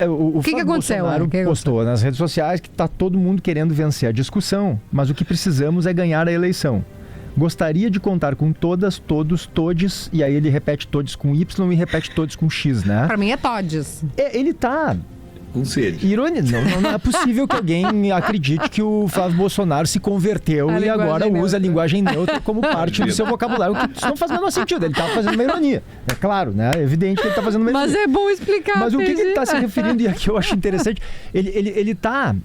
O que Flávio aconteceu? Bolsonaro postou nas redes sociais que está todo mundo querendo vencer a discussão, mas o que precisamos é ganhar a eleição. Gostaria de contar com todas, todos, todes, e aí ele repete todes com Y e repete todes com X, né? Pra mim é todes. Ele tá... Com sede. Irônia, não é possível que alguém acredite que o Flávio Bolsonaro se converteu e agora usa a linguagem neutra como parte do seu vocabulário. Isso não faz o menor sentido. Ele estava fazendo uma ironia. É claro, né? É evidente que ele está fazendo uma ironia. Mas é bom explicar. Mas o que ele está se referindo, e aqui eu acho interessante, ele está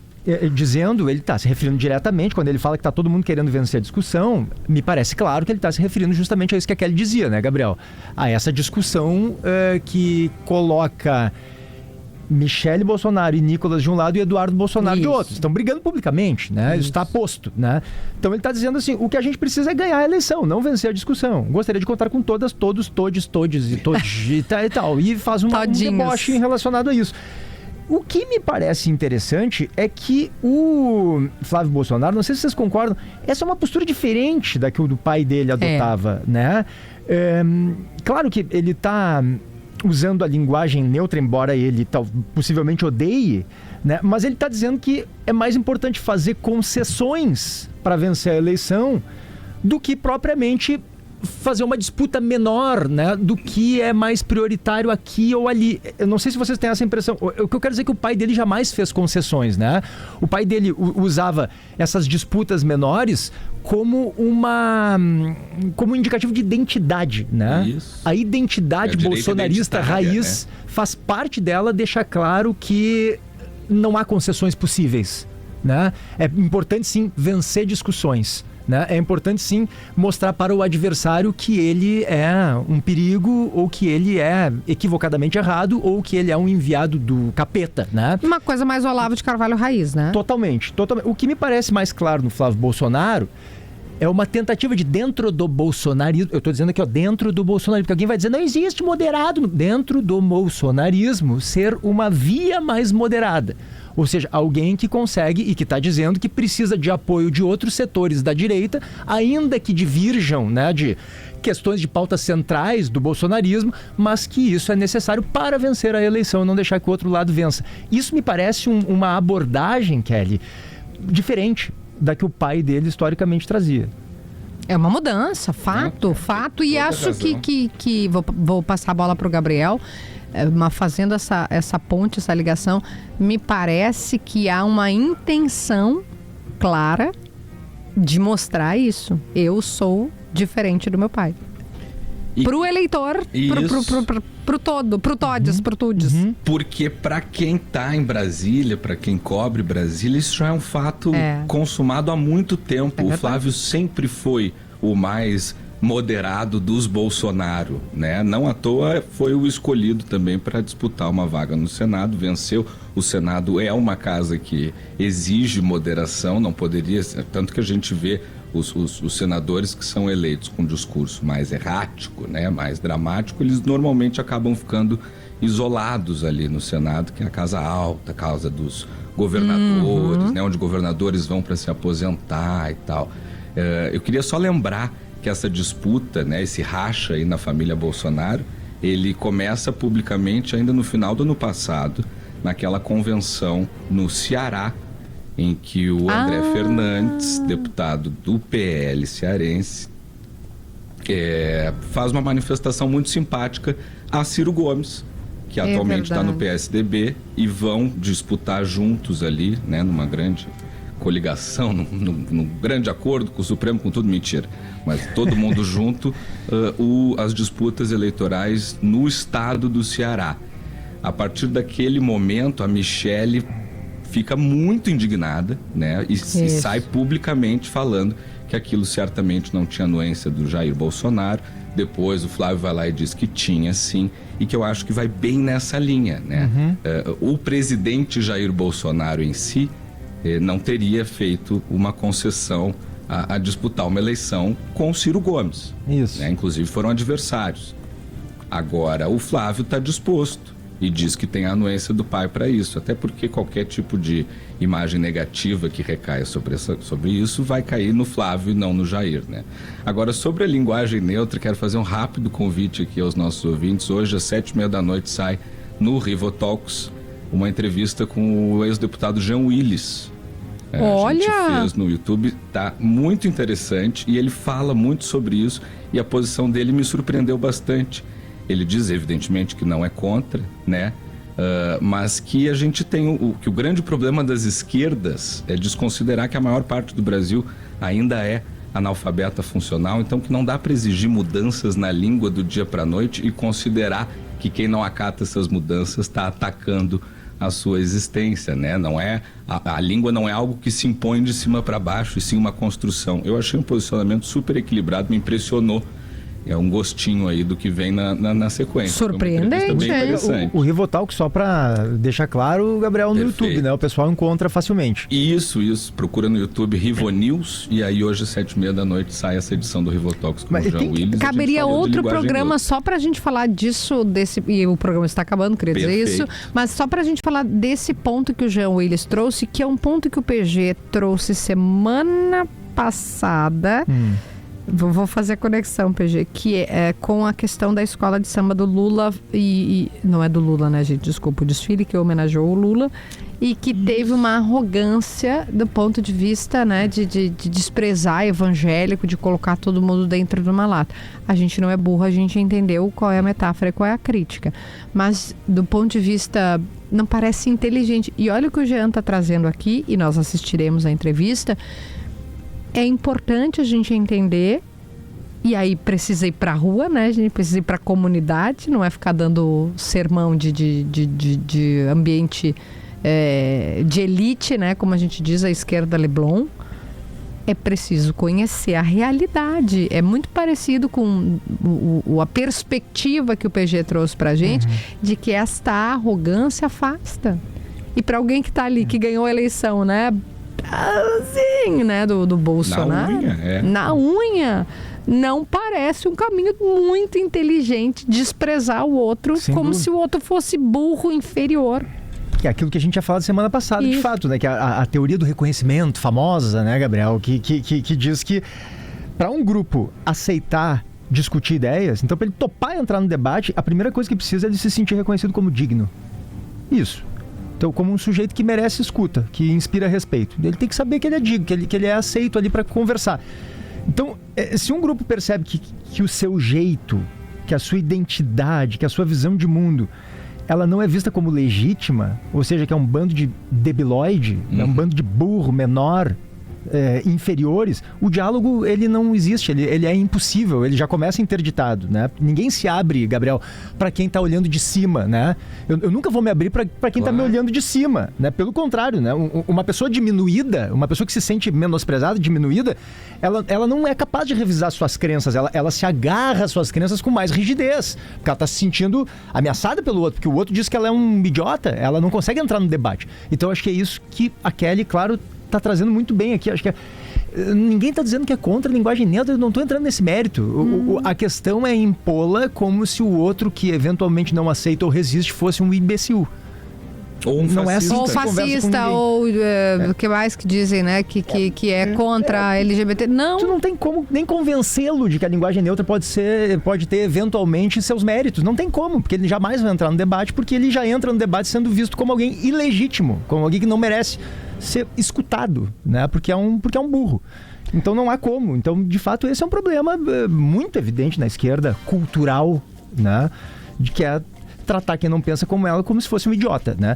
dizendo, ele está se referindo diretamente, quando ele fala que está todo mundo querendo vencer a discussão, me parece claro que ele está se referindo justamente a isso que a Kelly dizia, né, Gabriel? A essa discussão que coloca Michele Bolsonaro e Nicolas de um lado e Eduardo Bolsonaro de outro. Estão brigando publicamente, né? Isso está posto, né? Então ele está dizendo assim, o que a gente precisa é ganhar a eleição, não vencer a discussão. Gostaria de contar com todas, todos, todes, todes e todes e tal. E faz um deboche relacionado a isso. O que me parece interessante é que o Flávio Bolsonaro, não sei se vocês concordam, essa é uma postura diferente da que o do pai dele adotava, né? Claro que ele está usando a linguagem neutra, embora ele possivelmente odeie, né? Mas ele está dizendo que é mais importante fazer concessões para vencer a eleição do que propriamente fazer uma disputa menor, né, do que é mais prioritário aqui ou ali. Eu não sei se vocês têm essa impressão. O que eu quero dizer é que o pai dele jamais fez concessões, né? O pai dele usava essas disputas menores como um indicativo de identidade, né? Isso. A identidade bolsonarista raiz, né? Faz parte dela deixar claro que não há concessões possíveis, né? É importante sim vencer discussões, né? É importante sim mostrar para o adversário que ele é um perigo, ou que ele é equivocadamente errado, ou que ele é um enviado do capeta, né? Uma coisa mais Olavo de Carvalho raiz, né? Totalmente. O que me parece mais claro no Flávio Bolsonaro é uma tentativa de, dentro do bolsonarismo, eu estou dizendo aqui, dentro do bolsonarismo, porque alguém vai dizer, não existe moderado, dentro do bolsonarismo, ser uma via mais moderada. Ou seja, alguém que consegue e que está dizendo que precisa de apoio de outros setores da direita, ainda que divirjam, né, de questões de pautas centrais do bolsonarismo, mas que isso é necessário para vencer a eleição, não deixar que o outro lado vença. Isso me parece uma abordagem, Kelly, diferente da que o pai dele historicamente trazia. É uma mudança, fato. E acho que vou passar a bola para o Gabriel, fazendo essa ponte, essa ligação, me parece que há uma intenção clara de mostrar isso. Eu sou diferente do meu pai. Pro eleitor, pro todes. Porque para quem tá em Brasília, para quem cobre Brasília, isso já é um fato consumado há muito tempo. O Flávio sempre foi o mais moderado dos Bolsonaro, né? Não à toa foi o escolhido também para disputar uma vaga no Senado, venceu. O Senado é uma casa que exige moderação, não poderia, tanto que a gente vê os senadores que são eleitos com um discurso mais errático, né, mais dramático, eles normalmente acabam ficando isolados ali no Senado, que é a casa alta, a casa dos governadores, né, onde governadores vão para se aposentar e tal. Eu queria só lembrar que essa disputa, né, esse racha aí na família Bolsonaro, ele começa publicamente ainda no final do ano passado, naquela convenção no Ceará, em que o André Fernandes, deputado do PL cearense, faz uma manifestação muito simpática a Ciro Gomes, que atualmente está no PSDB, e vão disputar juntos ali, né, numa grande coligação, num grande acordo com o Supremo, com tudo mentira, mas todo mundo junto, as disputas eleitorais no estado do Ceará. A partir daquele momento, a Michele fica muito indignada, né? E sai publicamente falando que aquilo certamente não tinha anuência do Jair Bolsonaro. Depois o Flávio vai lá e diz que tinha sim, e que eu acho que vai bem nessa linha, né? O presidente Jair Bolsonaro em si não teria feito uma concessão a disputar uma eleição com o Ciro Gomes. Isso. Né? Inclusive foram adversários. Agora o Flávio está disposto e diz que tem a anuência do pai para isso, até porque qualquer tipo de imagem negativa que recaia sobre isso vai cair no Flávio e não no Jair, né? Agora, sobre a linguagem neutra, quero fazer um rápido convite aqui aos nossos ouvintes. Hoje às 7h30 da noite sai no Rivotalks uma entrevista com o ex-deputado Jean Willis. Olha! A gente fez no YouTube, tá muito interessante e ele fala muito sobre isso e a posição dele me surpreendeu bastante. Ele diz, evidentemente, que não é contra, né? Mas que a gente tem que o grande problema das esquerdas é desconsiderar que a maior parte do Brasil ainda é analfabeta funcional, então que não dá para exigir mudanças na língua do dia para a noite e considerar que quem não acata essas mudanças está atacando a sua existência, né? Não é, a língua não é algo que se impõe de cima para baixo, e sim uma construção. Eu achei um posicionamento super equilibrado, me impressionou. É um gostinho aí do que vem na sequência. Surpreendente, O Rivotalk, só para deixar claro, Gabriel, no YouTube, né? O pessoal encontra facilmente. Isso. Procura no YouTube Rivonews e aí hoje, 7h30 da noite, sai essa edição do Rivotalks com o Jean Willis. Caberia outro programa só pra gente falar disso, e o programa está acabando, queria dizer isso, mas só pra gente falar desse ponto que o Jean Willis trouxe, que é um ponto que o PG trouxe semana passada. Vou fazer a conexão, PG, que é com a questão da escola de samba do Lula, e não é do Lula, né, gente? Desculpa, o desfile que homenageou o Lula, e que teve uma arrogância do ponto de vista, né, de desprezar evangélico, de colocar todo mundo dentro de uma lata. A gente não é burro, a gente entendeu qual é a metáfora e qual é a crítica. Mas, do ponto de vista, não parece inteligente. E olha o que o Jean está trazendo aqui, e nós assistiremos a entrevista. É importante a gente entender, e aí precisa ir para a rua, né? A gente precisa ir para a comunidade, não é ficar dando sermão de ambiente de elite, né? Como a gente diz, a esquerda Leblon. É preciso conhecer a realidade. É muito parecido com a perspectiva que o PG trouxe para a gente, de que esta arrogância afasta. E para alguém que está ali, que ganhou a eleição, né? Assim, né, do Bolsonaro, na unha, não parece um caminho muito inteligente desprezar o outro, como se o outro fosse burro, inferior. Que é aquilo que a gente já falado semana passada, de fato, né? Que a teoria do reconhecimento famosa, né, Gabriel? Que diz que para um grupo aceitar discutir ideias, então para ele topar entrar no debate, a primeira coisa que precisa é ele se sentir reconhecido como digno. Isso. Então, como um sujeito que merece escuta, que inspira respeito. Ele tem que saber que ele é digno, que ele é aceito ali para conversar. Então, se um grupo percebe que o seu jeito, que a sua identidade, que a sua visão de mundo, ela não é vista como legítima, ou seja, que é um bando de debilóide, é um bando de burro, menor, inferiores, o diálogo ele não existe, ele é impossível, ele já começa interditado, né? Ninguém se abre, Gabriel, para quem está olhando de cima, né? Eu nunca vou me abrir para quem está me olhando de cima, né? Pelo contrário, né? Uma pessoa diminuída, uma pessoa que se sente menosprezada, diminuída, ela não é capaz de revisar suas crenças, ela se agarra às suas crenças com mais rigidez, porque ela está se sentindo ameaçada pelo outro, porque o outro diz que ela é um idiota, ela não consegue entrar no debate. Então acho que é isso que a Kelly, claro, está trazendo muito bem aqui. Acho que ninguém está dizendo que é contra a linguagem neutra, eu não estou entrando nesse mérito. A questão é impô-la como se o outro que eventualmente não aceita ou resiste fosse um imbecil. Ou um fascista. Ou fascista, ou o que mais que dizem, né? Que é contra a LGBT. Não. Tu não tem como nem convencê-lo de que a linguagem neutra pode ter eventualmente seus méritos. Não tem como, porque ele jamais vai entrar no debate, porque ele já entra no debate sendo visto como alguém ilegítimo, como alguém que não merece ser escutado, né? Porque é um burro. Então não há como. Então, de fato, esse é um problema muito evidente na esquerda, cultural, né? De que é tratar quem não pensa como ela como se fosse um idiota, né?